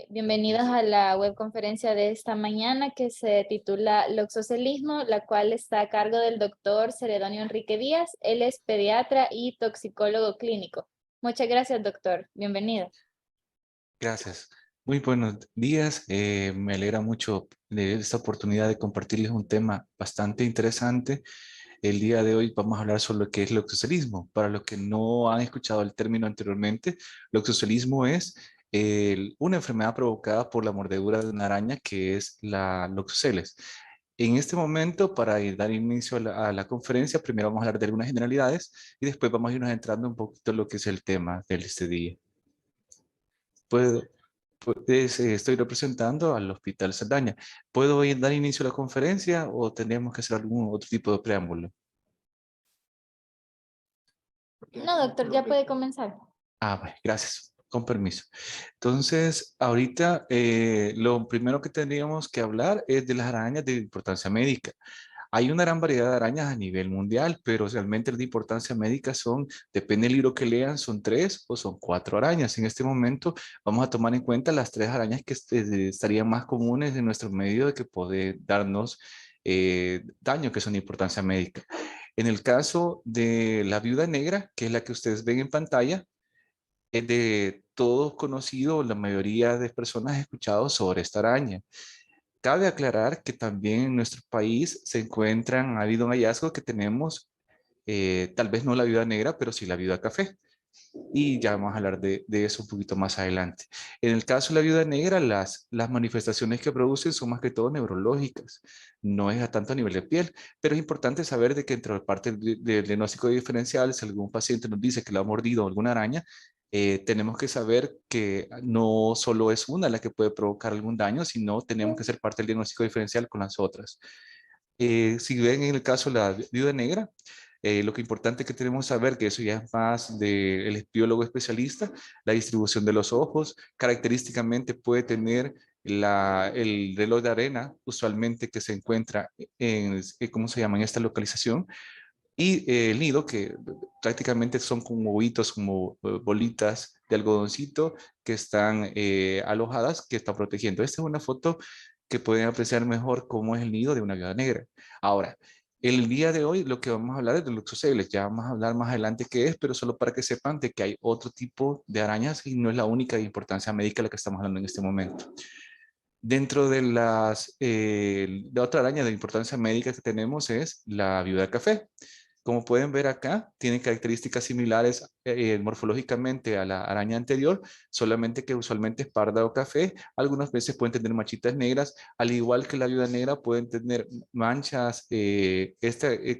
Bienvenidos a la webconferencia de esta mañana que se titula Loxocelismo, la cual está a cargo del doctor Celedonio Enrique Díaz. Él es pediatra y toxicólogo clínico. Muchas gracias, doctor. Bienvenido. Gracias. Muy buenos días. Me alegra mucho de esta oportunidad de compartirles un tema bastante interesante. El día de hoy vamos a hablar sobre lo que es loxocelismo. Para los que no han escuchado el término anteriormente, loxocelismo es una enfermedad provocada por la mordedura de una araña que es la Loxoceles. En este momento, para dar inicio a la conferencia, primero vamos a hablar de algunas generalidades y después vamos a irnos entrando un poquito en lo que es el tema de este día. Puedo, estoy representando al Hospital Saldaña. ¿Puedo dar inicio a la conferencia o tendríamos que hacer algún otro tipo de preámbulo? No, doctor, ya puede comenzar. Bueno, gracias. Con permiso. Entonces, ahorita lo primero que tendríamos que hablar es de las arañas de importancia médica. Hay una gran variedad de arañas a nivel mundial, pero realmente las de importancia médica son, depende del libro que lean, son 3 o son 4 arañas. En este momento vamos a tomar en cuenta las 3 arañas que estarían más comunes en nuestro medio de que puede darnos daño, que son de importancia médica. En el caso de la viuda negra, que es la que ustedes ven en pantalla, es de todos conocido, la mayoría de personas ha escuchado sobre esta araña. Cabe aclarar que también en nuestro país ha habido un hallazgo que tenemos, tal vez no la viuda negra, pero sí la viuda café. Y ya vamos a hablar de eso un poquito más adelante. En el caso de la viuda negra, las manifestaciones que producen son más que todo neurológicas, no es a tanto a nivel de piel, pero es importante saber de que entre la parte del diagnóstico diferencial, si algún paciente nos dice que le ha mordido alguna araña, tenemos que saber que no solo es una la que puede provocar algún daño, sino tenemos que ser parte del diagnóstico diferencial con las otras. Si ven en el caso de la viuda negra, lo que importante que tenemos saber, que eso ya es más del biólogo especialista, la distribución de los ojos, característicamente puede tener el reloj de arena, usualmente que se encuentra ¿cómo se llama? En esta localización, y el nido, que prácticamente son como huevitos, como bolitas de algodoncito que están alojadas, que están protegiendo. Esta es una foto que pueden apreciar mejor cómo es el nido de una viuda negra. Ahora, el día de hoy lo que vamos a hablar es de Loxoceles. Ya vamos a hablar más adelante qué es, pero solo para que sepan de que hay otro tipo de arañas y no es la única de importancia médica la que estamos hablando en este momento. Dentro de la otra araña de importancia médica que tenemos es la viuda café. Como pueden ver acá, tiene características similares morfológicamente a la araña anterior, solamente que usualmente es parda o café. Algunas veces pueden tener manchitas negras, al igual que la viuda negra pueden tener manchas,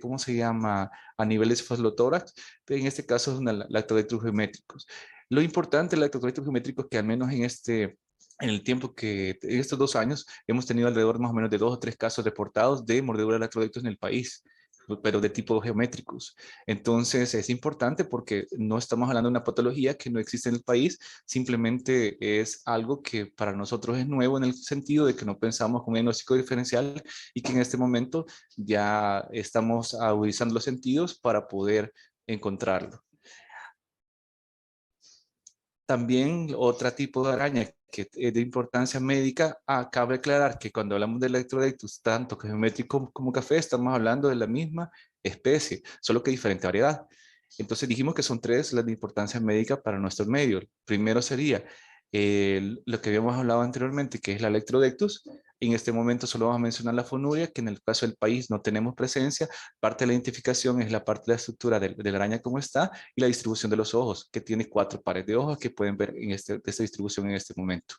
¿cómo se llama? A niveles foslotórax, pero en este caso es una lactodectus geométricos. Lo importante de lactodectus geométricos es que al menos en el tiempo en estos 2 años, hemos tenido alrededor más o menos de 2 o 3 casos reportados de mordedura de lactodectus en el país, pero de tipo geométricos. Entonces es importante porque no estamos hablando de una patología que no existe en el país, simplemente es algo que para nosotros es nuevo en el sentido de que no pensamos con un diagnóstico diferencial y que en este momento ya estamos agudizando los sentidos para poder encontrarlo. También otro tipo de araña que es de importancia médica, cabe aclarar que cuando hablamos de Electrodectus, tanto geométrico como café, estamos hablando de la misma especie, solo que diferente variedad. Entonces dijimos que son 3 las de importancia médica para nuestro medio. Primero sería lo que habíamos hablado anteriormente, que es la Electrodectus. En este momento solo vamos a mencionar la fonuria, que en el caso del país no tenemos presencia. Parte de la identificación es la parte de la estructura de la araña como está y la distribución de los ojos, que tiene 4 pares de ojos que pueden ver en esta distribución en este momento.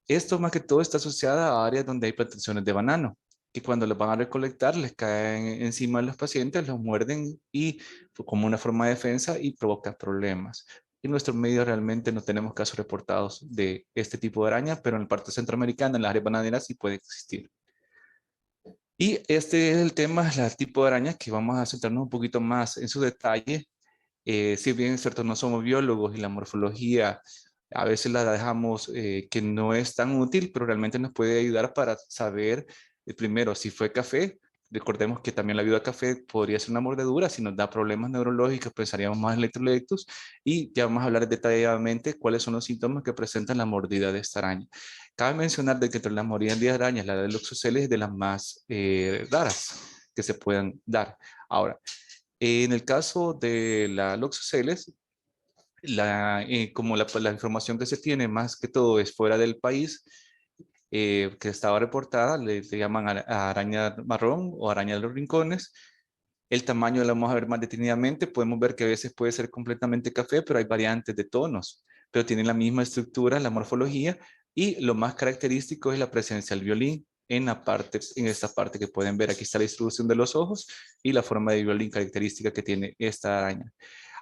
Esto más que todo está asociado a áreas donde hay plantaciones de banano, que cuando los van a recolectar les caen encima de los pacientes, los muerden y como una forma de defensa y provocan problemas. En nuestro medio realmente no tenemos casos reportados de este tipo de araña, pero en la parte centroamericana, en las áreas bananeras, sí puede existir. Y este es el tema, el tipo de araña que vamos a centrarnos un poquito más en su detalle. Si bien es cierto, no somos biólogos y la morfología a veces la dejamos que no es tan útil, pero realmente nos puede ayudar para saber primero si fue café, Recordemos que también la viuda café podría ser una mordedura. Si nos da problemas neurológicos, pensaríamos más en electrolectos, y ya vamos a hablar detalladamente cuáles son los síntomas que presentan la mordida de esta araña. Cabe mencionar de que entre las mordidas de arañas, la de Loxosceles es de las más raras que se puedan dar. Ahora, en el caso de la Loxosceles, como la información que se tiene más que todo es fuera del país, que estaba reportada, le llaman araña marrón o araña de los rincones. El tamaño lo vamos a ver más detenidamente. Podemos ver que a veces puede ser completamente café, pero hay variantes de tonos, pero tienen la misma estructura, la morfología, y lo más característico es la presencia del violín en esta parte que pueden ver. Aquí está la distribución de los ojos y la forma de violín característica que tiene esta araña.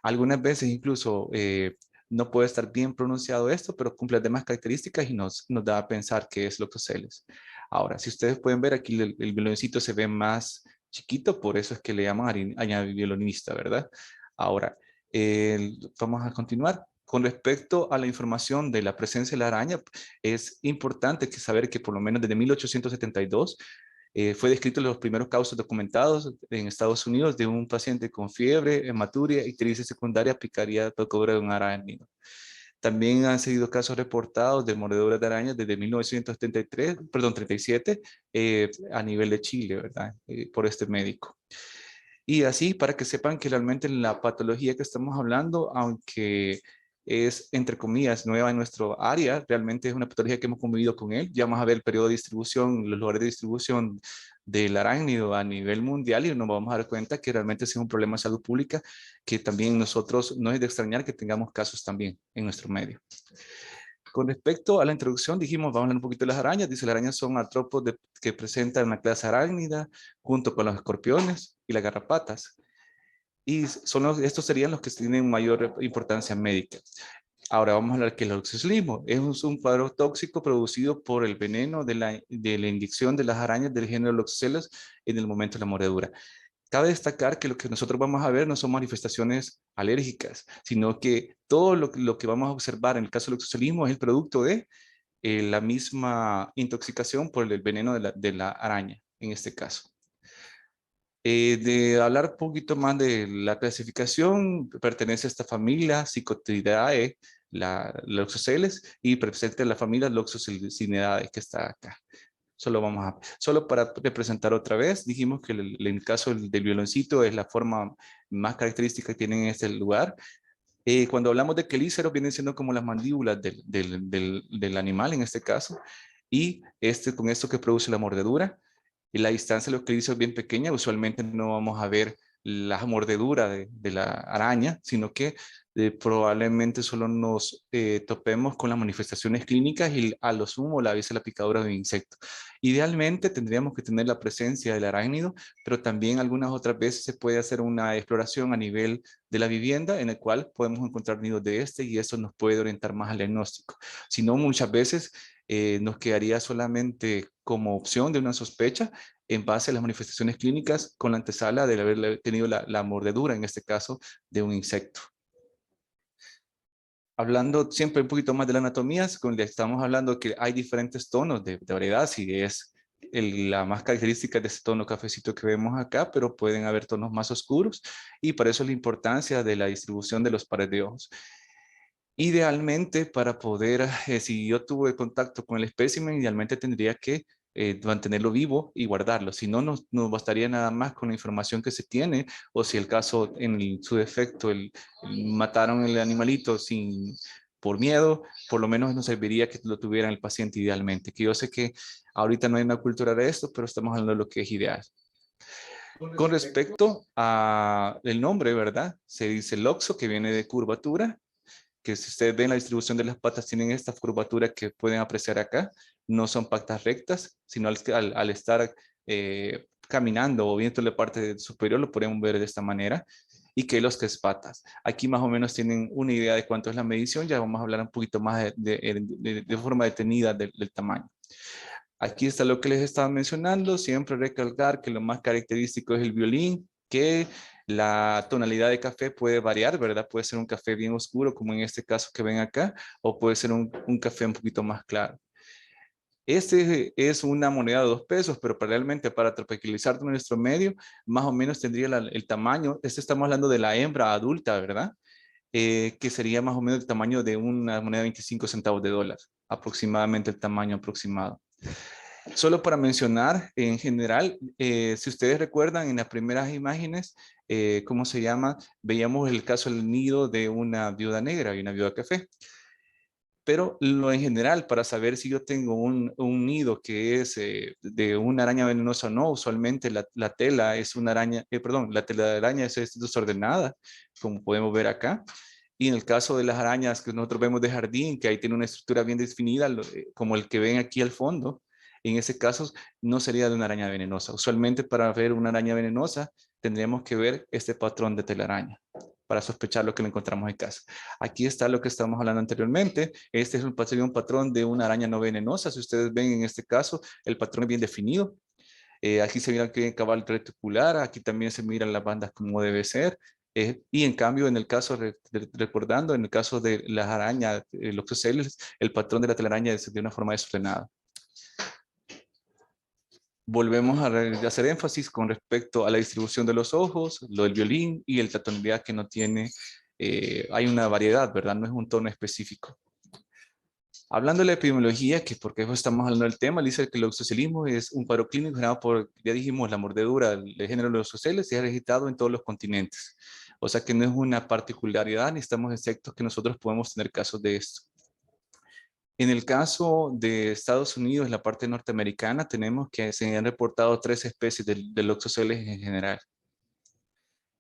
Algunas veces incluso no puede estar bien pronunciado esto, pero cumple las demás características y nos da a pensar que es Loxosceles. Ahora, si ustedes pueden ver aquí, el violoncito se ve más chiquito, por eso es que le llaman araña violinista, ¿verdad? Ahora, vamos a continuar. Con respecto a la información de la presencia de la araña, es importante saber que por lo menos desde 1872 fue descrito los primeros casos documentados en Estados Unidos de un paciente con fiebre, hematuria, ictericia secundaria, picaría picadura de un arácnido. También han sido casos reportados de mordeduras de arañas desde 1973, perdón, 37, a nivel de Chile, ¿verdad? Por este médico. Y así, para que sepan que realmente la patología que estamos hablando, aunque es, entre comillas, nueva en nuestro área, realmente es una patología que hemos convivido con él. Ya vamos a ver el periodo de distribución, los lugares de distribución del arácnido a nivel mundial, y nos vamos a dar cuenta que realmente es un problema de salud pública que también nosotros, no es de extrañar que tengamos casos también en nuestro medio. Con respecto a la introducción, dijimos, vamos a hablar un poquito de las arañas. Dice, las arañas son artrópodos que presentan una clase arácnida junto con los escorpiones y las garrapatas. Y estos serían los que tienen mayor importancia médica. Ahora vamos a hablar que el oxislismo es un cuadro tóxico producido por el veneno de la inyección de las arañas del género Loxosceles en el momento de la mordedura. Cabe destacar que lo que nosotros vamos a ver no son manifestaciones alérgicas, sino que todo lo que vamos a observar en el caso del oxislismo es el producto de la misma intoxicación por el veneno de la araña, en este caso. De hablar un poquito más de la clasificación, pertenece a esta familia Psicotridae, la Loxosceles, y presenta la familia Loxoscinidae que está acá. Solo para representar otra vez, dijimos que el caso del violoncito es la forma más característica que tienen en este lugar. Cuando hablamos de quelíceros, vienen siendo como las mandíbulas del animal en este caso, y con esto que produce la mordedura. Y la distancia de los quelíceros es bien pequeña, usualmente no vamos a ver la mordedura de la araña, sino que probablemente solo nos topemos con las manifestaciones clínicas y a lo sumo la vez la picadura de un insecto. Idealmente tendríamos que tener la presencia del arácnido, pero también algunas otras veces se puede hacer una exploración a nivel de la vivienda en el cual podemos encontrar nidos de este, y eso nos puede orientar más al diagnóstico. Si no, muchas veces nos quedaría solamente como opción de una sospecha en base a las manifestaciones clínicas con la antesala de haber tenido la mordedura, en este caso, de un insecto. Hablando siempre un poquito más de la anatomía, estamos hablando que hay diferentes tonos de variedad, si es la más característica de este tono cafecito que vemos acá, pero pueden haber tonos más oscuros, y por eso la importancia de la distribución de los pares de ojos. Idealmente, para poder, si yo tuve contacto con el espécimen, idealmente tendría que mantenerlo vivo y guardarlo. Si no, nos bastaría nada más con la información que se tiene, o si el caso, en su defecto, mataron el animalito por miedo, por lo menos nos serviría que lo tuviera el paciente idealmente. Que yo sé que ahorita no hay una cultura de esto, pero estamos hablando de lo que es ideal. Con respecto a el nombre, ¿verdad? Se dice loxo, que viene de curvatura, que si ustedes ven la distribución de las patas, tienen esta curvatura que pueden apreciar acá. No son patas rectas, sino al estar caminando o viendo la parte superior, lo podemos ver de esta manera. Y que los tres patas. Aquí más o menos tienen una idea de cuánto es la medición. Ya vamos a hablar un poquito más de forma detenida del tamaño. Aquí está lo que les estaba mencionando. Siempre recalcar que lo más característico es el violín, que la tonalidad de café puede variar, ¿verdad? Puede ser un café bien oscuro, como en este caso que ven acá, o puede ser un café un poquito más claro. Este es una moneda de 2 pesos, pero realmente para tropicalizar nuestro medio, más o menos tendría el tamaño, estamos hablando de la hembra adulta, ¿verdad? Que sería más o menos el tamaño de una moneda de 25 centavos de dólar, aproximadamente el tamaño aproximado. Solo para mencionar, en general, si ustedes recuerdan en las primeras imágenes, ¿cómo se llama? Veíamos el caso del nido de una viuda negra y una viuda café. Pero lo en general, para saber si yo tengo un nido que es de una araña venenosa o no, usualmente la tela es una araña, perdón, la tela de araña es desordenada, como podemos ver acá. Y en el caso de las arañas que nosotros vemos de jardín, que ahí tiene una estructura bien definida, como el que ven aquí al fondo, en ese caso no sería de una araña venenosa. Usualmente para ver una araña venenosa tendríamos que ver este patrón de telaraña para sospechar lo que le encontramos en casa. Aquí está lo que estamos hablando anteriormente. Este es sería un patrón de una araña no venenosa. Si ustedes ven en este caso, el patrón es bien definido. Aquí se mira que cabal reticular, aquí también se miran las bandas como debe ser. Y en cambio, en el caso, recordando, en el caso de las arañas, los oceles, el patrón de la telaraña es de una forma desordenada. Volvemos a hacer énfasis con respecto a la distribución de los ojos, lo del violín y la tonalidad que no tiene, hay una variedad, ¿verdad? No es un tono específico. Hablando de la epidemiología, que porque estamos hablando del tema, dice que el oxocelismo es un cuadro clínico generado por, ya dijimos, la mordedura del género de los oceles y es registrado en todos los continentes. O sea que no es una particularidad, ni estamos exceptos que nosotros podemos tener casos de esto. En el caso de Estados Unidos, en la parte norteamericana, tenemos que se han reportado 3 especies de Loxoceles en general.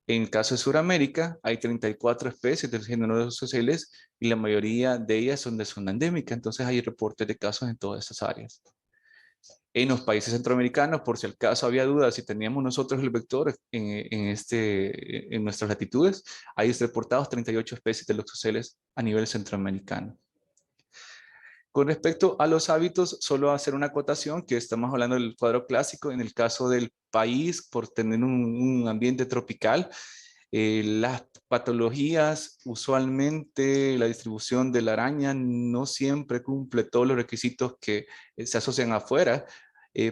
En el caso de Sudamérica, hay 34 especies del género de Loxoceles y la mayoría de ellas son de zona endémica, entonces hay reportes de casos en todas estas áreas. En los países centroamericanos, por si al caso había dudas si teníamos nosotros el vector en nuestras latitudes, hay reportados 38 especies de Loxoceles a nivel centroamericano. Con respecto a los hábitos, solo hacer una acotación que estamos hablando del cuadro clásico. En el caso del país, por tener un ambiente tropical, las patologías, usualmente la distribución de la araña no siempre cumple todos los requisitos que se asocian afuera,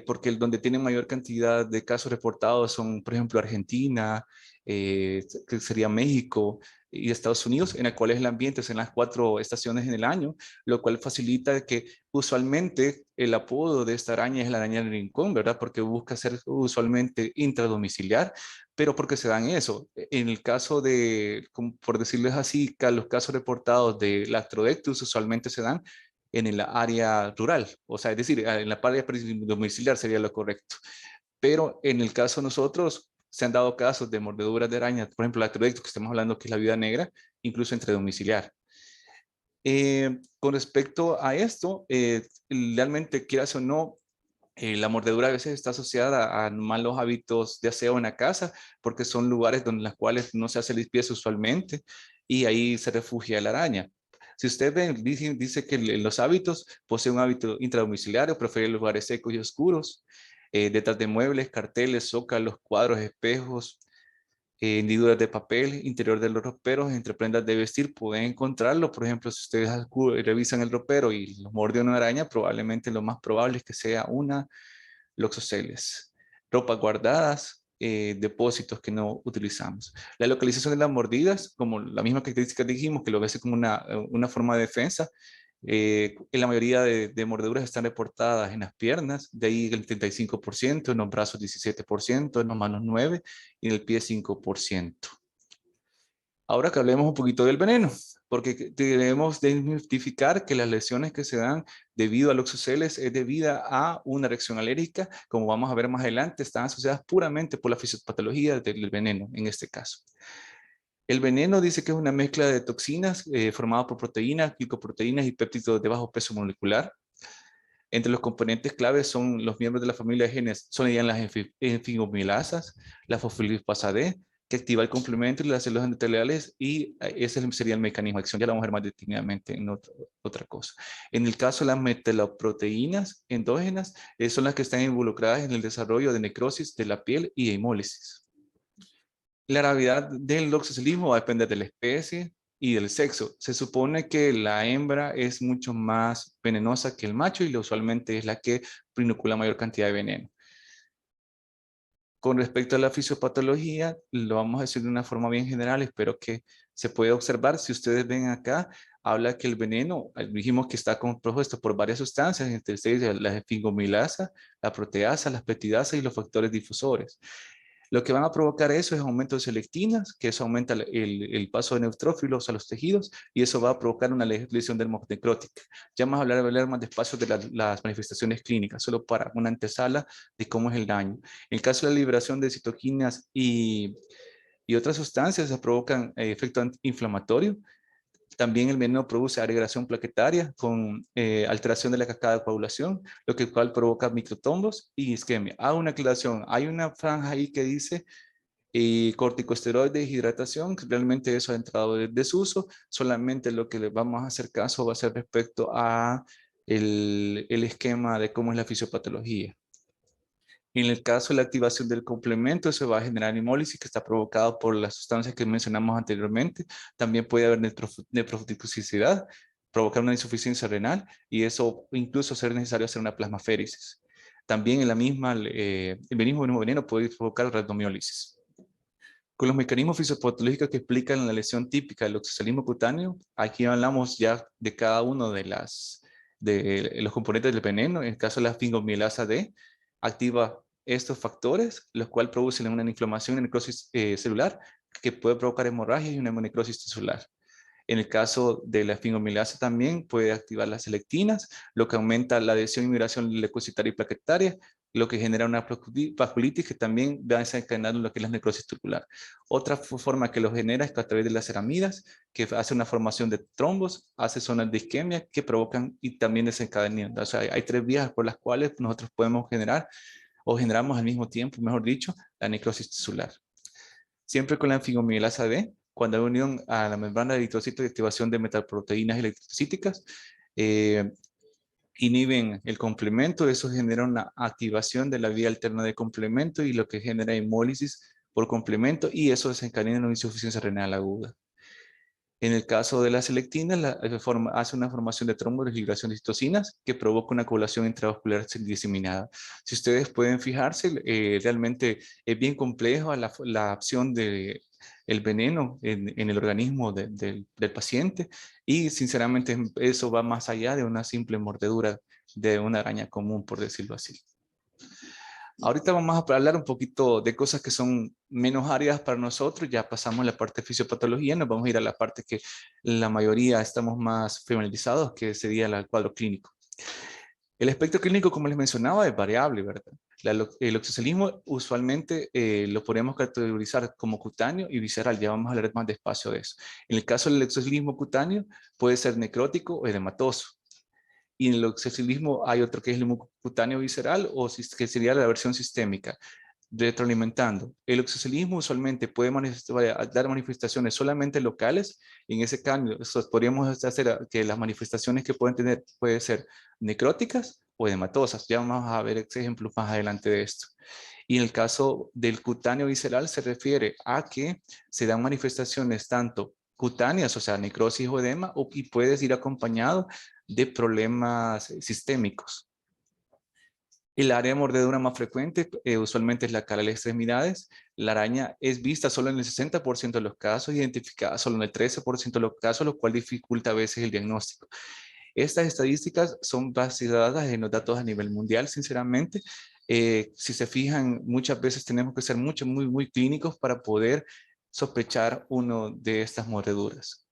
porque donde tiene mayor cantidad de casos reportados son, por ejemplo, Argentina, que sería México y Estados Unidos, en el cual el ambiente es en las 4 estaciones en el año, lo cual facilita que usualmente el apodo de esta araña es la araña del rincón, ¿verdad? Porque busca ser usualmente intradomiciliar, pero porque se dan eso. En el caso de, por decirles así, los casos reportados de Lactrodectus usualmente se dan en el área rural, o sea, es decir, en la área domiciliar sería lo correcto. Pero en el caso de nosotros, se han dado casos de mordeduras de araña, por ejemplo, Lactrodectus, que estamos hablando que es la viuda negra, incluso entre domiciliar. Con respecto a esto, realmente, quieras o no, la mordedura a veces está asociada a malos hábitos de aseo en la casa, porque son lugares donde las cuales no se hace limpieza usualmente y ahí se refugia la araña. Si usted ve, dice que los hábitos posee un hábito intradomiciliario, prefiere lugares secos y oscuros, detrás de muebles, carteles, zócalos, cuadros, espejos, hendiduras de papel, interior de los roperos, entre prendas de vestir, pueden encontrarlo. Por ejemplo, si ustedes revisan el ropero y los mordió una araña, probablemente lo más probable es que sea una Loxoceles. Ropas guardadas, depósitos que no utilizamos. La localización de las mordidas, como la misma característica dijimos, que lo hace como una forma de defensa. En la mayoría de mordeduras están reportadas en las piernas, de ahí el 35%, en los brazos 17%, en las manos 9% y en el pie 5%. Ahora que hablemos un poquito del veneno, porque debemos de identificar que las lesiones que se dan debido a loxoceles es debida a una reacción alérgica, como vamos a ver más adelante, están asociadas puramente por la fisiopatología del veneno en este caso. El veneno dice que es una mezcla de toxinas formada por proteínas, glicoproteínas y péptidos de bajo peso molecular. Entre los componentes claves son los miembros de la familia de genes, son las enfigomilasas, la fosfolipasa D, que activa el complemento y las células endoteliales, y ese sería el mecanismo de acción. Ya lo vamos a ver más detenidamente en otra cosa. En el caso de las metaloproteínas endógenas, son las que están involucradas en el desarrollo de necrosis de la piel y hemólisis. La gravedad del loxocelismo va a depender de la especie y del sexo. Se supone que la hembra es mucho más venenosa que el macho y usualmente es la que inocula mayor cantidad de veneno. Con respecto a la fisiopatología, lo vamos a decir de una forma bien general, espero que se pueda observar. Si ustedes ven acá, habla que el veneno, dijimos que está compuesto por varias sustancias, entre ellas la esfingomilasa, la proteasa, las peptidasas y los factores difusores. Lo que van a provocar eso es aumento de selectinas, que eso aumenta el paso de neutrófilos a los tejidos y eso va a provocar una lesión dermonecrótica. Ya vamos a hablar más despacio de las manifestaciones clínicas, solo para una antesala de cómo es el daño. En el caso de la liberación de citoquinas y otras sustancias, se provocan efecto inflamatorio. También el veneno produce agregación plaquetaria con alteración de la cascada de coagulación, lo que cual provoca microtombos y isquemia. Hago una aclaración, hay una franja ahí que dice corticosteroides, hidratación, que realmente eso ha entrado de desuso, solamente lo que le vamos a hacer caso va a ser respecto a el esquema de cómo es la fisiopatología. En el caso de la activación del complemento, eso va a generar hemólisis que está provocado por las sustancias que mencionamos anteriormente. También puede haber nefrotoxicidad, provocar una insuficiencia renal y eso incluso ser necesario hacer una plasmaféresis. También en la misma, el mismo veneno puede provocar rhabdomiólisis. Con los mecanismos fisiopatológicos que explican la lesión típica del oxalismo cutáneo, aquí hablamos ya de cada uno de los componentes del veneno. En el caso de la esfingomilasa D, activa estos factores, los cuales producen una inflamación y necrosis celular que puede provocar hemorragia y una necrosis tisular. En el caso de la esfingomilasa también puede activar las selectinas, lo que aumenta la adhesión y migración leucocitaria y plaquetaria, lo que genera una vasculitis que también va desencadenando lo que es la necrosis tubular. Otra forma que lo genera es a través de las ceramidas, que hace una formación de trombos, hace zonas de isquemia que provocan y también desencadenan. O sea, hay tres vías por las cuales nosotros podemos generar o generamos al mismo tiempo, mejor dicho, la necrosis tisular. Siempre con la esfingomilasa D, cuando hay unión a la membrana de eritrocitos y activación de metalproteínas electrocíticas, inhiben el complemento, eso genera una activación de la vía alterna de complemento y lo que genera hemólisis por complemento y eso desencadena una insuficiencia renal aguda. En el caso de la selectina, hace una formación de trombos de liberación de citocinas que provoca una coagulación intravascular diseminada. Si ustedes pueden fijarse, realmente es bien complejo la acción del veneno en el organismo del paciente y sinceramente eso va más allá de una simple mordedura de una araña común, por decirlo así. Ahorita vamos a hablar un poquito de cosas que son menos áridas para nosotros. Ya pasamos la parte de fisiopatología, nos vamos a ir a la parte que la mayoría estamos más familiarizados, que sería el cuadro clínico. El espectro clínico, como les mencionaba, es variable, ¿verdad? El oxocelismo usualmente lo podemos categorizar como cutáneo y visceral. Ya vamos a hablar más despacio de eso. En el caso del oxocelismo cutáneo, puede ser necrótico o edematoso. Y en el oxocelismo hay otro que es el mucocutáneo visceral o que sería la versión sistémica, retroalimentando. El oxocelismo usualmente puede dar manifestaciones solamente locales. Y en ese cambio, podríamos hacer que las manifestaciones que pueden tener pueden ser necróticas o edematosas. Ya vamos a ver ejemplos más adelante de esto. Y en el caso del cutáneo visceral se refiere a que se dan manifestaciones tanto cutáneas, o sea, necrosis o edema, y puedes ir acompañado de problemas sistémicos. El área de mordedura más frecuente usualmente es la cara de las extremidades. La araña es vista solo en el 60% de los casos, identificada solo en el 13% de los casos, lo cual dificulta a veces el diagnóstico. Estas estadísticas son basadas en los datos a nivel mundial, sinceramente. Si se fijan, muchas veces tenemos que ser muy clínicos para poder sospechar uno de estas mordeduras.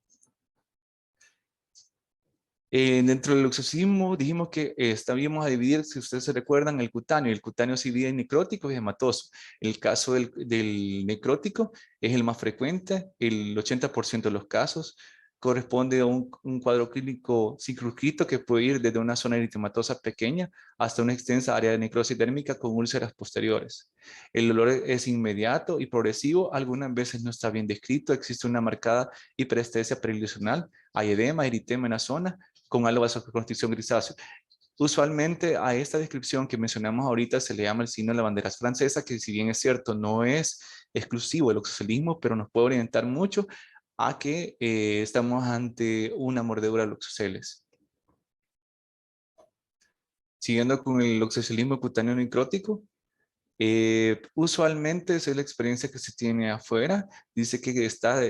Dentro del exorcismo dijimos que estábamos a dividir, si ustedes se recuerdan, el cutáneo se divide en necrótico y hematoso. El caso del necrótico es el más frecuente, el 80% de los casos corresponde a un cuadro clínico circunscrito que puede ir desde una zona eritematosa pequeña hasta una extensa área de necrosis dérmica con úlceras posteriores. El dolor es inmediato y progresivo, algunas veces no está bien descrito, existe una marcada hiperestesia perilesional, hay edema, eritema en la zona, con algo de vasoconstricción grisáceo. Usualmente a esta descripción que mencionamos ahorita se le llama el signo de la bandera francesa, que si bien es cierto no es exclusivo del oxocelismo, pero nos puede orientar mucho a que estamos ante una mordedura Loxoceles. Siguiendo con el loxocelismo cutáneo necrótico, usualmente esa es la experiencia que se tiene afuera. Dice que está,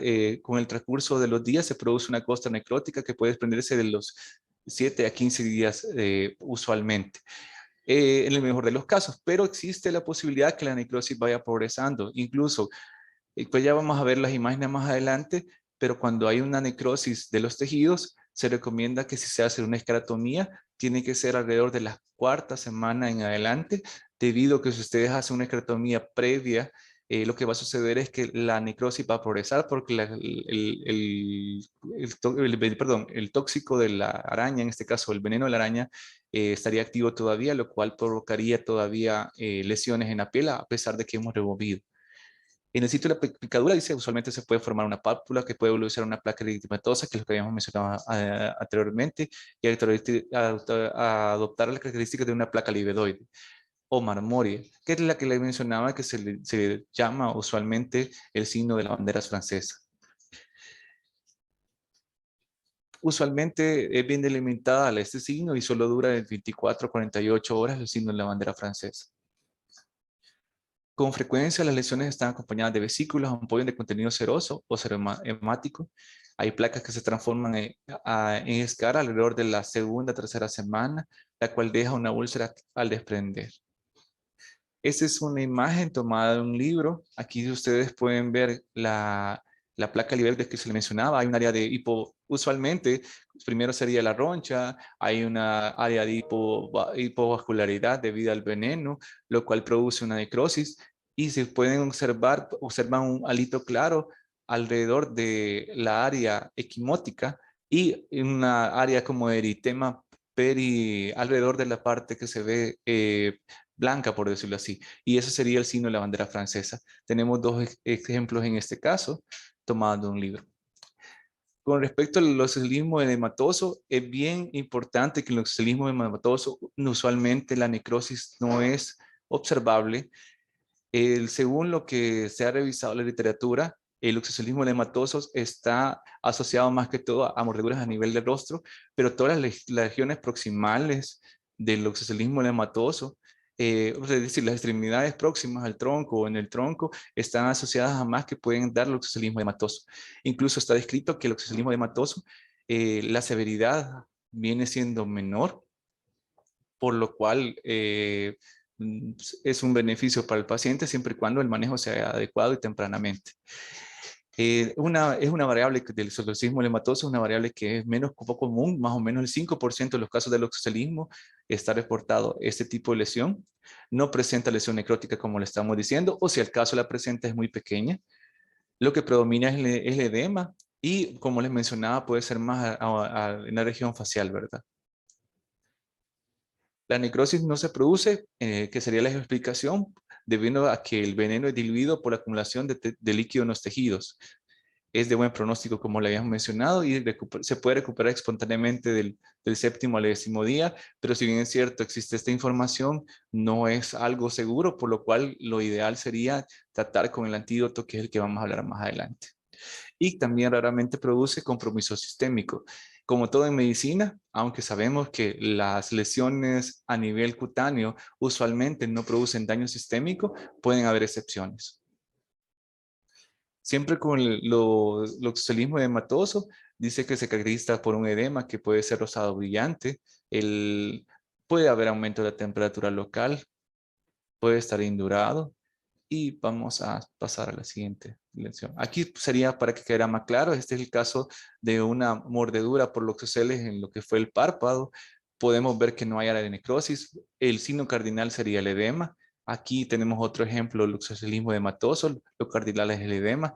con el transcurso de los días se produce una costra necrótica que puede desprenderse de los 7 a 15 días usualmente. En el mejor de los casos, pero existe la posibilidad que la necrosis vaya progresando. Incluso, pues ya vamos a ver las imágenes más adelante, pero cuando hay una necrosis de los tejidos, se recomienda que si se hace una esclerotomía, tiene que ser alrededor de la cuarta semana en adelante, debido a que si ustedes hacen una esclerotomía previa, lo que va a suceder es que la necrosis va a progresar porque el tóxico de la araña, en este caso el veneno de la araña, estaría activo todavía, lo cual provocaría todavía lesiones en la piel a pesar de que hemos removido. En el sitio de la picadura dice usualmente se puede formar una pápula que puede evolucionar una placa eritematosa, que es lo que habíamos mencionado anteriormente, y adoptar las características de una placa livedoide o marmoria, que es la que le mencionaba que se llama usualmente el signo de las banderas francesas. Usualmente es bien delimitada este signo y solo dura de 24 a 48 horas el signo de la bandera francesa. Con frecuencia las lesiones están acompañadas de vesículas, ampollas de contenido seroso o serohemático. Hay placas que se transforman en escara alrededor de la segunda o tercera semana, la cual deja una úlcera al desprender. Esta es una imagen tomada de un libro. Aquí ustedes pueden ver la placa livedoide que se le mencionaba. Hay un área de usualmente, primero sería la roncha, hay una área de hipovascularidad debido al veneno, lo cual produce una necrosis. Y se pueden observan un halito claro alrededor de la área equimótica y una área como eritema alrededor de la parte que se ve blanca, por decirlo así. Y ese sería el signo de la bandera francesa. Tenemos dos ejemplos en este caso, tomados de un libro. Con respecto al loxoscelismo edematoso, es bien importante que el loxoscelismo edematoso, usualmente la necrosis no es observable. Según lo que se ha revisado en la literatura, el loxoscelismo edematoso está asociado más que todo a mordeduras a nivel del rostro, pero todas las regiones proximales del loxoscelismo edematoso, es decir, las extremidades próximas al tronco o en el tronco, están asociadas a más que pueden dar loxoscelismo edematoso. Incluso está descrito que el loxoscelismo edematoso, la severidad viene siendo menor, por lo cual es un beneficio para el paciente siempre y cuando el manejo sea adecuado y tempranamente. Es una variable del loxoscelismo edematoso, una variable que es menos poco común, más o menos el 5% de los casos de loxoscelismo está reportado este tipo de lesión. No presenta lesión necrótica como le estamos diciendo, o si el caso la presenta es muy pequeña. Lo que predomina es el edema y, como les mencionaba, puede ser más en la región facial, ¿verdad? La necrosis no se produce, que sería la explicación, debido a que el veneno es diluido por la acumulación de líquido en los tejidos. Es de buen pronóstico, como le habíamos mencionado, y se puede recuperar espontáneamente del séptimo al décimo día, pero si bien es cierto, existe esta información, no es algo seguro, por lo cual lo ideal sería tratar con el antídoto, que es el que vamos a hablar más adelante. Y también raramente produce compromiso sistémico. Como todo en medicina, aunque sabemos que las lesiones a nivel cutáneo usualmente no producen daño sistémico, pueden haber excepciones. Siempre con el loxoscelismo edematoso, dice que se caracteriza por un edema que puede ser rosado brillante, puede haber aumento de la temperatura local, puede estar indurado, y vamos a pasar a la siguiente lección. Aquí sería para que quedara más claro, este es el caso de una mordedura por loxoceles en lo que fue el párpado. Podemos ver que no hay área de necrosis. El signo cardinal sería el edema. Aquí tenemos otro ejemplo, loxoscelismo edematoso, lo cardinal es el edema.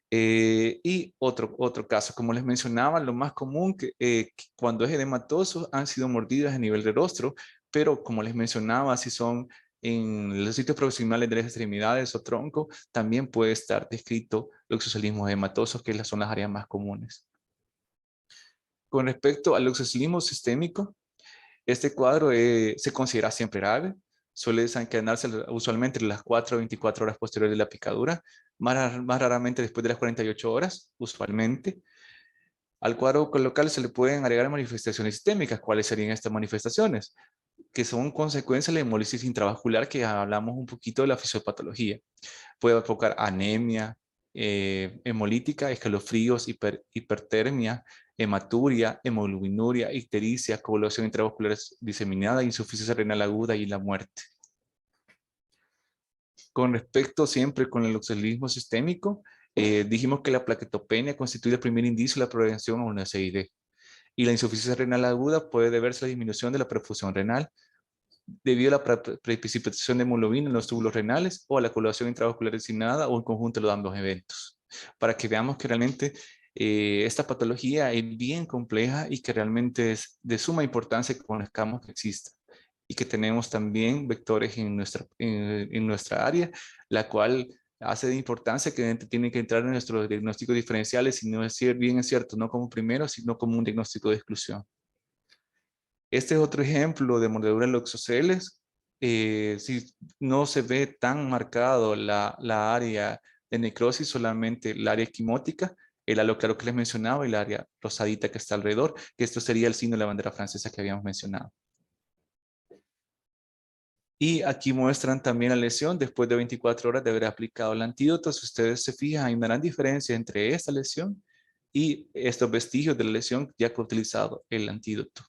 Y otro caso, como les mencionaba, lo más común que cuando es edematoso han sido mordidas a nivel de rostro, pero como les mencionaba, si son en los sitios proximales de las extremidades o tronco, también puede estar descrito loxoscelismo edematoso, que son las áreas más comunes. Con respecto al loxoscelismo sistémico, este cuadro se considera siempre grave. suele desencadenarse usualmente en las 4 o 24 horas posteriores de la picadura, más raramente después de las 48 horas, usualmente. Al cuadro local se le pueden agregar manifestaciones sistémicas. ¿Cuáles serían estas manifestaciones? Que son consecuencia de la hemólisis intravascular, que hablamos un poquito de la fisiopatología. Puede provocar anemia hemolítica, escalofríos, hipertermia, hematuria, hemoglobinuria, ictericia, coagulación intravascular diseminada, insuficiencia renal aguda y la muerte. Con respecto siempre con el oxalismo sistémico, dijimos que la plaquetopenia constituye el primer indicio de la progresión a una SID. Y la insuficiencia renal aguda puede deberse a la disminución de la perfusión renal debido a la precipitación de hemoglobina en los túbulos renales o a la coagulación intravascular designada o en conjunto de los ambos eventos. Para que veamos que realmente esta patología es bien compleja y que realmente es de suma importancia que conozcamos que exista. Y que tenemos también vectores en nuestra área, la cual hace de importancia que tienen que entrar en nuestros diagnósticos diferenciales, y no es bien es cierto, no como primero, sino como un diagnóstico de exclusión. Este es otro ejemplo de mordedura en loxoceles. Si no se ve tan marcado la área de necrosis, solamente el área equimótica, el halo claro que les mencionaba y el área rosadita que está alrededor, que esto sería el signo de la bandera francesa que habíamos mencionado. Y aquí muestran también la lesión después de 24 horas de haber aplicado el antídoto. Si ustedes se fijan, hay una gran diferencia entre esta lesión y estos vestigios de la lesión ya que ha utilizado el antídoto.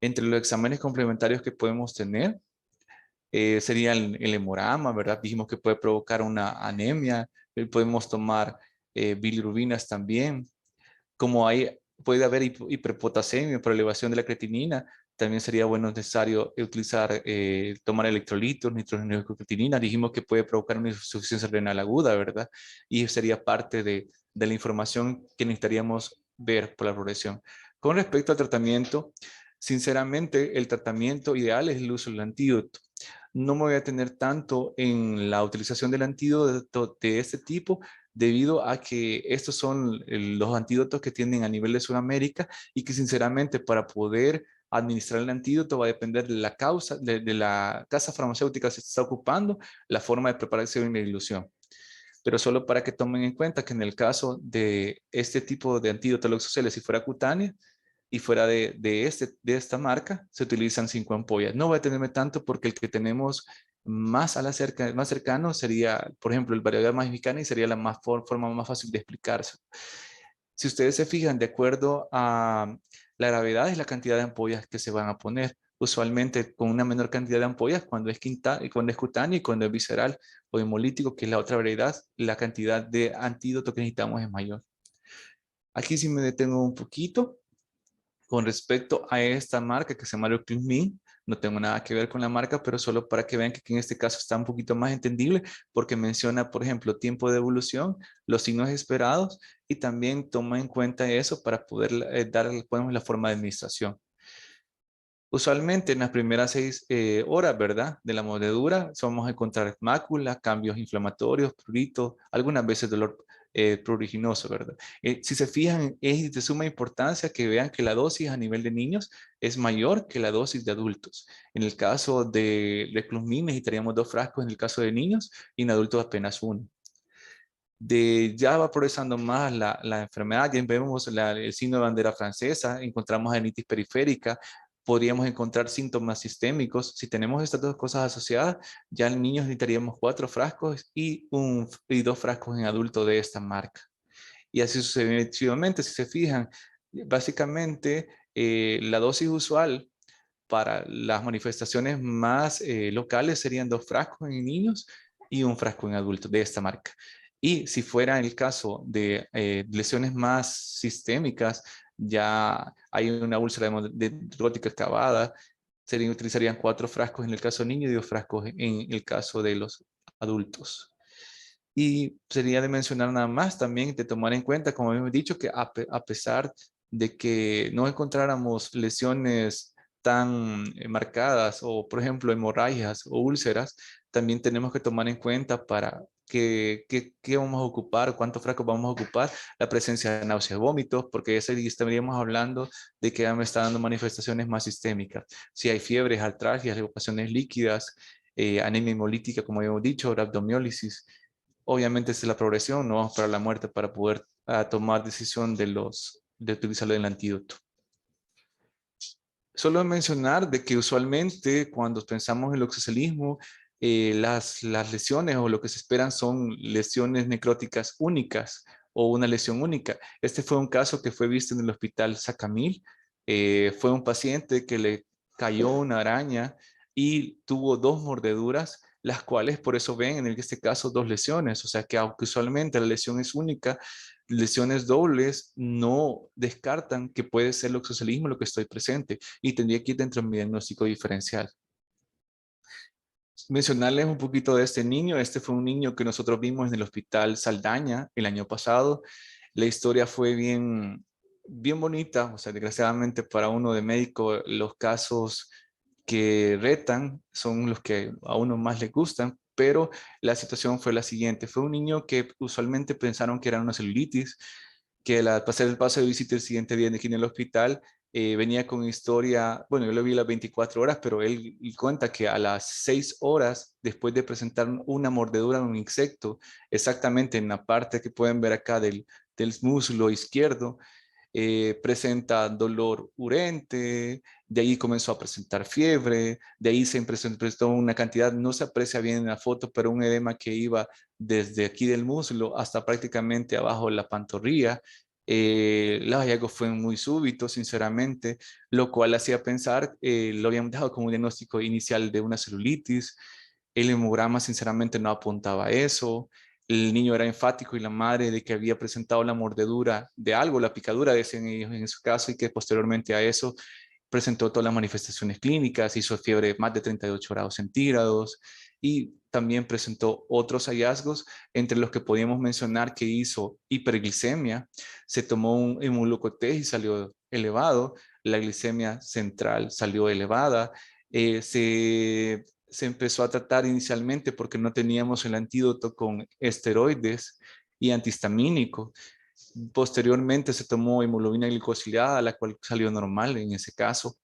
Entre los exámenes complementarios que podemos tener, sería el hemorama, ¿verdad? Dijimos que puede provocar una anemia, podemos tomar bilirubinas también. Como puede haber hiperpotasemia por elevación de la creatinina, también sería bueno necesario utilizar, tomar electrolitos, nitrógeno y creatinina. Dijimos que puede provocar una insuficiencia renal aguda, ¿verdad? Y sería parte de la información que necesitaríamos ver por la progresión. Con respecto al tratamiento, sinceramente, el tratamiento ideal es el uso del antídoto. No me voy a tener tanto en la utilización del antídoto de este tipo, debido a que estos son los antídotos que tienen a nivel de Sudamérica y que sinceramente para poder administrar el antídoto va a depender de la causa, de la casa farmacéutica que se está ocupando, la forma de preparación y de dilución. Pero solo para que tomen en cuenta que en el caso de este tipo de antídoto loxoceles, si fuera cutánea y fuera de esta marca, se utilizan 5 ampollas. No voy a tenerme tanto porque el que tenemos más más cercano sería, por ejemplo, el variedad mexicana, y sería la forma más fácil de explicarse. Si ustedes se fijan, de acuerdo a la gravedad es la cantidad de ampollas que se van a poner. Usualmente con una menor cantidad de ampollas cuando es cutáneo, y cuando es visceral o hemolítico, que es la otra variedad, la cantidad de antídoto que necesitamos es mayor. Aquí sí me detengo un poquito. Con respecto a esta marca que se llama Clusmin, no tengo nada que ver con la marca, pero solo para que vean que aquí en este caso está un poquito más entendible, porque menciona, por ejemplo, tiempo de evolución, los signos esperados, y también toma en cuenta eso para poder dar la forma de administración. Usualmente en las primeras 6 horas, ¿verdad? De la mordedura, vamos a encontrar mácula, cambios inflamatorios, pruritos, algunas veces dolor pruriginoso, ¿verdad? Si se fijan, es de suma importancia que vean que la dosis a nivel de niños es mayor que la dosis de adultos. En el caso de Clusmin necesitaríamos 2 frascos en el caso de niños, y en adultos apenas 1. Ya va progresando más la enfermedad, ya vemos el signo de bandera francesa, encontramos adenitis periférica, podríamos encontrar síntomas sistémicos. Si tenemos estas 2 cosas asociadas, ya en niños necesitaríamos 4 frascos y 2 frascos en adulto de esta marca. Y así sucesivamente, si se fijan, básicamente la dosis usual para las manifestaciones más locales serían 2 frascos en niños y 1 frasco en adultos de esta marca. Y si fuera el caso de lesiones más sistémicas, ya hay una úlcera dendrótica excavada, utilizarían 4 frascos en el caso de niños y 2 frascos en el caso de los adultos. Y sería de mencionar nada más también, de tomar en cuenta, como hemos dicho, que a pesar de que no encontráramos lesiones tan marcadas, o por ejemplo hemorragias o úlceras, también tenemos que tomar en cuenta para qué vamos a ocupar, cuántos frascos vamos a ocupar, la presencia de náuseas, vómitos, porque ese estaríamos hablando de que ya me está dando manifestaciones más sistémicas. Si hay fiebres, artralgias, evacuaciones líquidas, anemia hemolítica, como habíamos dicho, abdomiólisis. Obviamente, esa es la progresión, no vamos para la muerte para poder tomar decisión de utilizar el antídoto. Solo mencionar de que usualmente cuando pensamos en el oxocelismo, las lesiones o lo que se esperan son lesiones necróticas únicas o una lesión única. Este fue un caso que fue visto en el hospital Sacamil. Fue un paciente que le cayó una araña y tuvo 2 mordeduras, las cuales por eso ven en este caso 2 lesiones. O sea que aunque usualmente la lesión es única, lesiones dobles no descartan que puede ser el oxocelismo lo que estoy presente y tendría que ir dentro de mi diagnóstico diferencial. Mencionarles un poquito de este niño. Este fue un niño que nosotros vimos en el hospital Saldaña el año pasado. La historia fue bien bonita. O sea, desgraciadamente para uno de médico, los casos que retan son los que a uno más le gustan, pero la situación fue la siguiente. Fue un niño que usualmente pensaron que era una celulitis, que al pasar el paso de visita el siguiente día aquí en el hospital, venía con historia, bueno, yo lo vi a las 24 horas, pero él cuenta que a las 6 horas, después de presentar una mordedura de un insecto, exactamente en la parte que pueden ver acá del muslo izquierdo, presenta dolor urente, de ahí comenzó a presentar fiebre, de ahí se presentó una cantidad, no se aprecia bien en la foto, pero un edema que iba desde aquí del muslo hasta prácticamente abajo de la pantorrilla. Los hallazgos fueron muy súbitos, sinceramente, lo cual hacía pensar, lo habían dejado como un diagnóstico inicial de una celulitis. El hemograma, sinceramente, no apuntaba a eso. El niño era enfático y la madre de que había presentado la mordedura de algo, la picadura, decían ellos en su caso, y que posteriormente a eso presentó todas las manifestaciones clínicas, hizo fiebre más de 38 grados centígrados y también presentó otros hallazgos, entre los que podíamos mencionar que hizo hiperglicemia, se tomó un immunocotés y salió elevado, la glicemia central salió elevada, se empezó a tratar inicialmente porque no teníamos el antídoto con esteroides y antihistamínico. Posteriormente se tomó hemoglobina glicosilada, la cual salió normal en ese caso.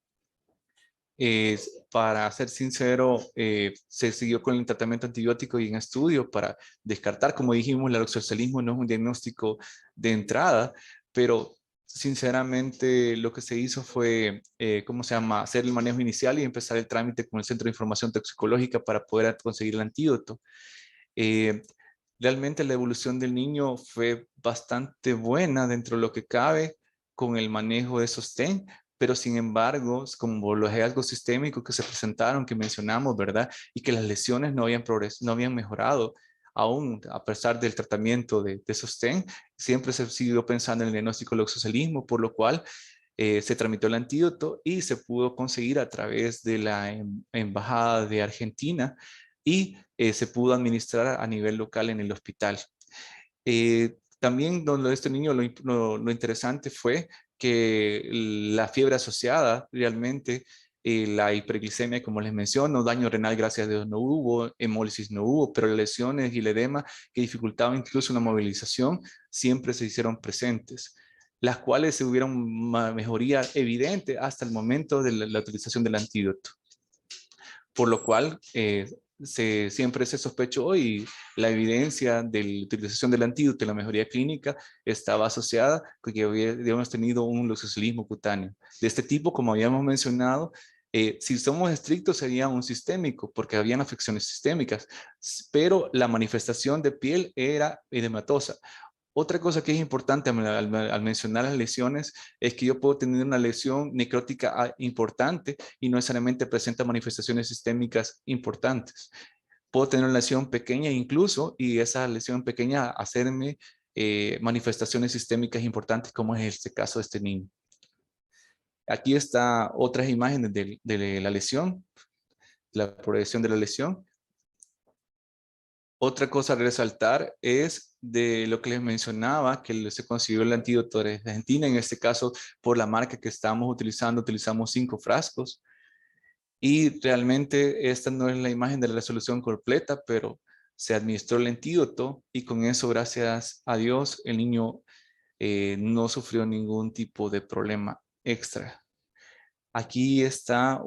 Para ser sincero, se siguió con el tratamiento antibiótico y en estudio para descartar, como dijimos, el oxocelismo no es un diagnóstico de entrada, pero sinceramente lo que se hizo fue, ¿cómo se llama?, hacer el manejo inicial y empezar el trámite con el Centro de Información Toxicológica para poder conseguir el antídoto. Eh, Realmente la evolución del niño fue bastante buena dentro de lo que cabe con el manejo de sostén, pero sin embargo, como los hallazgos sistémicos que se presentaron, que mencionamos, ¿verdad? Y que las lesiones no habían mejorado aún a pesar del tratamiento de sostén, siempre se siguió pensando en el diagnóstico del oxocelismo, por lo cual se tramitó el antídoto y se pudo conseguir a través de la Embajada de Argentina y se pudo administrar a nivel local en el hospital. También donde este niño lo interesante fue que la fiebre asociada realmente, la hiperglicemia, como les menciono, daño renal, gracias a Dios, no hubo, hemólisis no hubo, pero lesiones y el edema que dificultaban incluso una movilización siempre se hicieron presentes, las cuales se hubieron una mejoría evidente hasta el momento de la utilización del antídoto. Por lo cual, siempre se sospechó y la evidencia de la utilización del antídoto en la mejoría clínica estaba asociada con que habíamos tenido un oxocelismo cutáneo. De este tipo, como habíamos mencionado, si somos estrictos sería un sistémico, porque habían afecciones sistémicas, pero la manifestación de piel era edematosa. Otra cosa que es importante al mencionar las lesiones es que yo puedo tener una lesión necrótica importante y no necesariamente presenta manifestaciones sistémicas importantes. Puedo tener una lesión pequeña incluso y esa lesión pequeña hacerme manifestaciones sistémicas importantes, como es este caso de este niño. Aquí está otras imágenes de la lesión, la progresión de la lesión. Otra cosa a resaltar es de lo que les mencionaba, que se consiguió el antídoto de Argentina, en este caso por la marca que estamos utilizando, utilizamos 5 frascos y realmente esta no es la imagen de la resolución completa, pero se administró el antídoto y con eso, gracias a Dios, el niño no sufrió ningún tipo de problema extra. Aquí está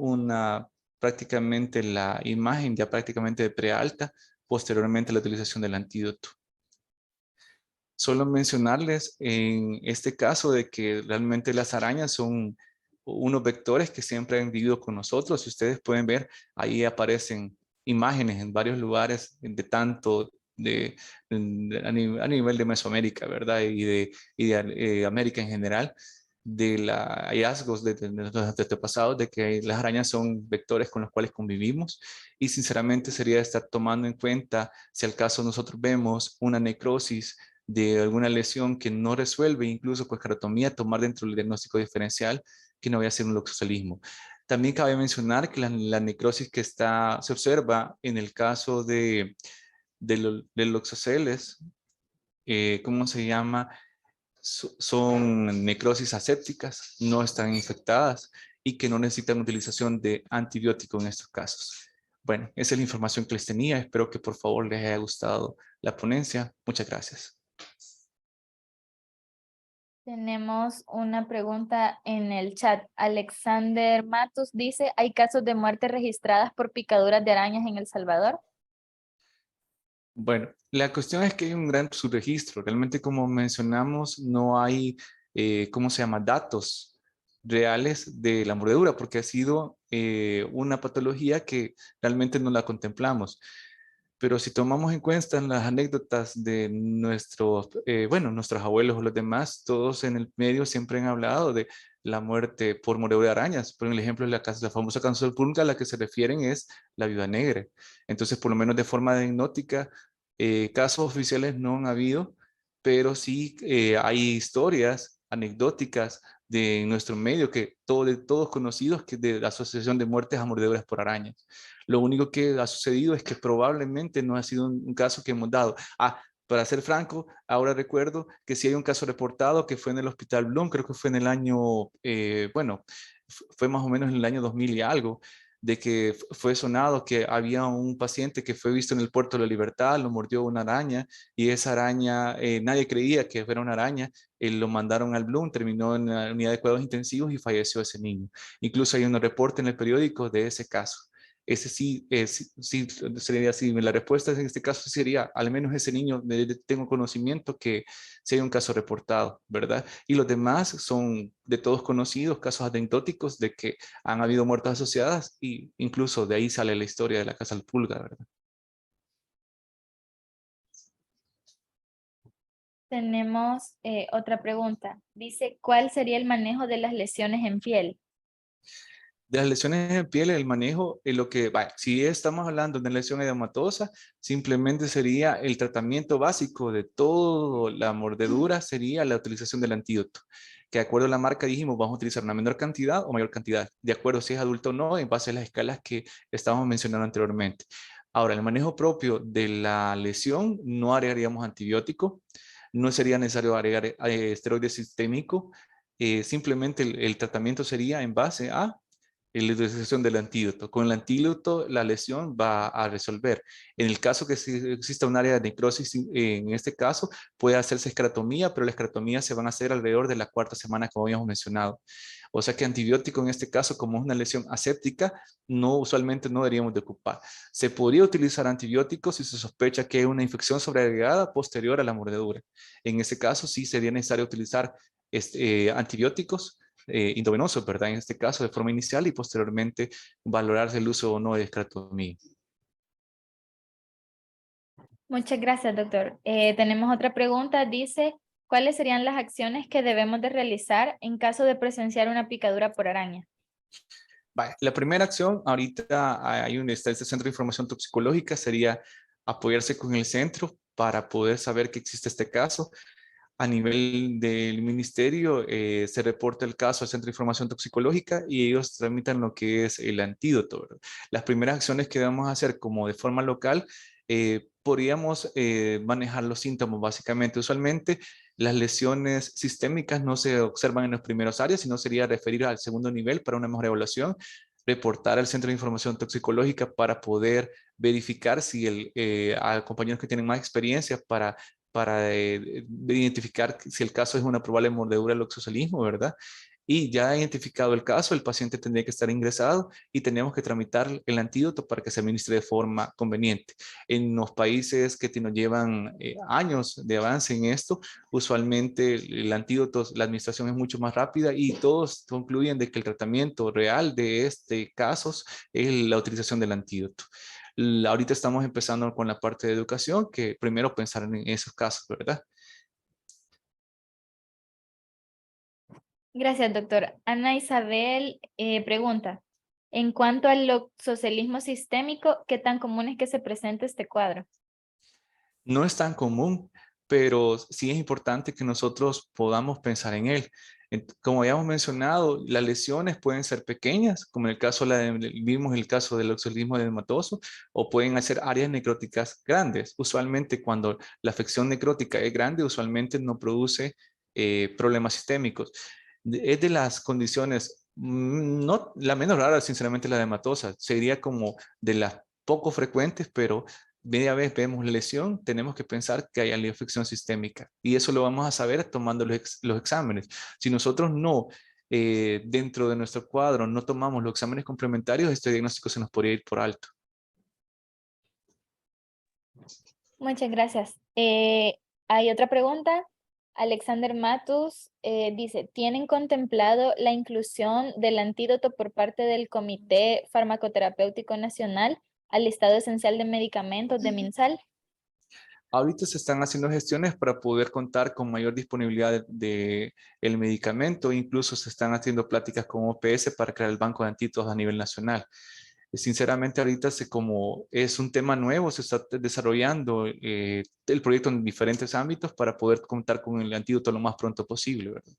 prácticamente la imagen ya prácticamente de prealta, posteriormente a la utilización del antídoto. Solo mencionarles en este caso de que realmente las arañas son unos vectores que siempre han vivido con nosotros. Si ustedes pueden ver, ahí aparecen imágenes en varios lugares de tanto a nivel de Mesoamérica, ¿verdad? Y de América en general, de los hallazgos de nuestros antepasados, de que las arañas son vectores con los cuales convivimos. Y sinceramente sería estar tomando en cuenta, si al caso nosotros vemos una necrosis de alguna lesión que no resuelve, incluso con esclerotomía, tomar dentro del diagnóstico diferencial que no vaya a ser un loxocelismo. También cabe mencionar que la necrosis que se observa en el caso de loxoceles, ¿cómo se llama? Son necrosis asépticas, no están infectadas y que no necesitan utilización de antibiótico en estos casos. Bueno, esa es la información que les tenía. Espero que por favor les haya gustado la ponencia. Muchas gracias. Tenemos una pregunta en el chat. Alexander Matus dice, ¿hay casos de muerte registradas por picaduras de arañas en El Salvador? Bueno, la cuestión es que hay un gran subregistro. Realmente, como mencionamos, no hay, ¿cómo se llama?, datos reales de la mordedura, porque ha sido una patología que realmente no la contemplamos. Pero si tomamos en cuenta las anécdotas de nuestros abuelos o los demás, todos en el medio siempre han hablado de la muerte por mordedura de arañas. Por el ejemplo, la famosa canción pública a la que se refieren es la viuda negra. Entonces, por lo menos de forma anecdótica, casos oficiales no han habido, pero sí hay historias anecdóticas de nuestro medio de todos conocidos que de la asociación de muertes a mordeduras por arañas. Lo único que ha sucedido es que probablemente no ha sido un caso que hemos dado. Para ser franco, ahora recuerdo que sí hay un caso reportado que fue en el Hospital Bloom, creo que fue en el año, bueno, fue más o menos en el año 2000 y algo, de que fue sonado que había un paciente que fue visto en el Puerto de la Libertad, lo mordió una araña y esa araña, nadie creía que fuera una araña, lo mandaron al Bloom, terminó en la unidad de cuidados intensivos y falleció ese niño. Incluso hay un reporte en el periódico de ese caso. Ese sí, sí sería así. La respuesta en este caso sería, al menos ese niño, tengo conocimiento que sí hay un caso reportado, ¿verdad? Y los demás son de todos conocidos, casos anecdóticos de que han habido muertes asociadas y incluso de ahí sale la historia de la Casa del Pulga, ¿verdad? Tenemos otra pregunta. Dice, ¿cuál sería el manejo de las lesiones en piel? De las lesiones en piel, el manejo, si estamos hablando de una lesión edematosa, simplemente sería el tratamiento básico de toda la mordedura, sería la utilización del antídoto, que de acuerdo a la marca dijimos, vamos a utilizar una menor cantidad o mayor cantidad, de acuerdo si es adulto o no, en base a las escalas que estábamos mencionando anteriormente. Ahora, el manejo propio de la lesión, no agregaríamos antibiótico, no sería necesario agregar esteroide sistémico, simplemente el tratamiento sería en base a la utilización del antídoto. Con el antídoto la lesión va a resolver. En el caso que exista un área de necrosis, en este caso puede hacerse esclerotomía, pero la esclerotomía se van a hacer alrededor de la cuarta semana, como habíamos mencionado. O sea que antibiótico en este caso, como es una lesión aséptica, usualmente no deberíamos de ocupar. Se podría utilizar antibióticos si se sospecha que hay una infección sobreagregada posterior a la mordedura. En ese caso sí sería necesario utilizar antibióticos intravenosos, ¿verdad? En este caso, de forma inicial y posteriormente valorarse el uso o no de esclerotomía. Muchas gracias, doctor. Tenemos otra pregunta. Dice, ¿cuáles serían las acciones que debemos de realizar en caso de presenciar una picadura por araña? Vale, la primera acción, ahorita está este centro de información toxicológica, sería apoyarse con el centro para poder saber que existe este caso. A nivel del ministerio, se reporta el caso al Centro de Información Toxicológica y ellos tramitan lo que es el antídoto, ¿verdad? Las primeras acciones que debemos hacer como de forma local, podríamos manejar los síntomas básicamente. Usualmente las lesiones sistémicas no se observan en los primeros áreas, sino sería referir al segundo nivel para una mejor evaluación, reportar al Centro de Información Toxicológica para poder verificar si a compañeros que tienen más experiencia para identificar si el caso es una probable mordedura del oxocelismo, ¿verdad? Y ya identificado el caso, el paciente tendría que estar ingresado y tenemos que tramitar el antídoto para que se administre de forma conveniente. En los países que nos llevan años de avance en esto, usualmente el antídoto, la administración es mucho más rápida y todos concluyen de que el tratamiento real de este casos es la utilización del antídoto. Ahorita estamos empezando con la parte de educación, que primero pensar en esos casos, ¿verdad? Gracias, doctor. Ana Isabel pregunta, en cuanto al loxocelismo sistémico, ¿qué tan común es que se presente este cuadro? No es tan común, pero sí es importante que nosotros podamos pensar en él. Como habíamos mencionado, las lesiones pueden ser pequeñas, como en el caso, vimos el caso del oxalismo edematoso, o pueden ser áreas necróticas grandes. Usualmente cuando la afección necrótica es grande, usualmente no produce problemas sistémicos. Es de las condiciones, no la menos rara, sinceramente, la edematosa. Sería como de las poco frecuentes, pero media vez vemos lesión, tenemos que pensar que hay infección sistémica y eso lo vamos a saber tomando los exámenes. Si nosotros no, dentro de nuestro cuadro, no tomamos los exámenes complementarios, este diagnóstico se nos podría ir por alto. Muchas gracias. Hay otra pregunta. Alexander Matus dice, ¿tienen contemplado la inclusión del antídoto por parte del Comité Farmacoterapéutico Nacional al listado esencial de medicamentos de MinSal? Ahorita se están haciendo gestiones para poder contar con mayor disponibilidad de el medicamento, incluso se están haciendo pláticas con OPS para crear el banco de antídotos a nivel nacional. Sinceramente, ahorita como es un tema nuevo, se está desarrollando el proyecto en diferentes ámbitos para poder contar con el antídoto lo más pronto posible, ¿verdad?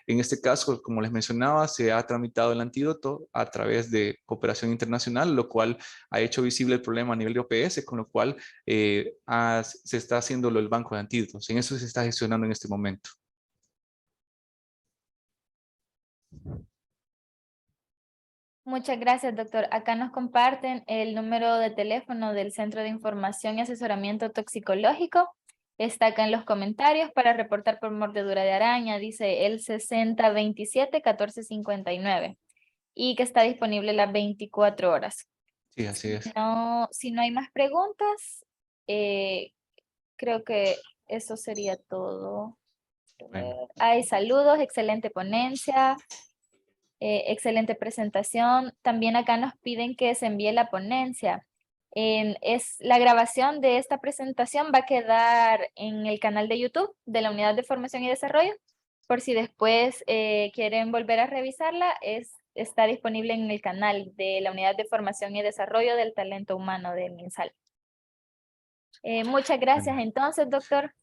En este caso, como les mencionaba, se ha tramitado el antídoto a través de cooperación internacional, lo cual ha hecho visible el problema a nivel de OPS, con lo cual se está haciendo el banco de antídotos. En eso se está gestionando en este momento. Muchas gracias, doctor. Acá nos comparten el número de teléfono del Centro de Información y Asesoramiento Toxicológico. Está acá en los comentarios para reportar por mordedura de araña. Dice el 6027-1459 y que está disponible las 24 horas. Sí, así es. Si no hay más preguntas, creo que eso sería todo. Bueno. Hay saludos, excelente ponencia. Excelente presentación. También acá nos piden que se envíe la ponencia. La grabación de esta presentación va a quedar en el canal de YouTube de la Unidad de Formación y Desarrollo. Por si después quieren volver a revisarla, está disponible en el canal de la Unidad de Formación y Desarrollo del Talento Humano de MinSal. Muchas gracias Bueno, entonces, doctor.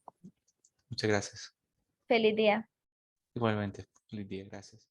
muchas gracias. Feliz día. Igualmente, feliz día, gracias.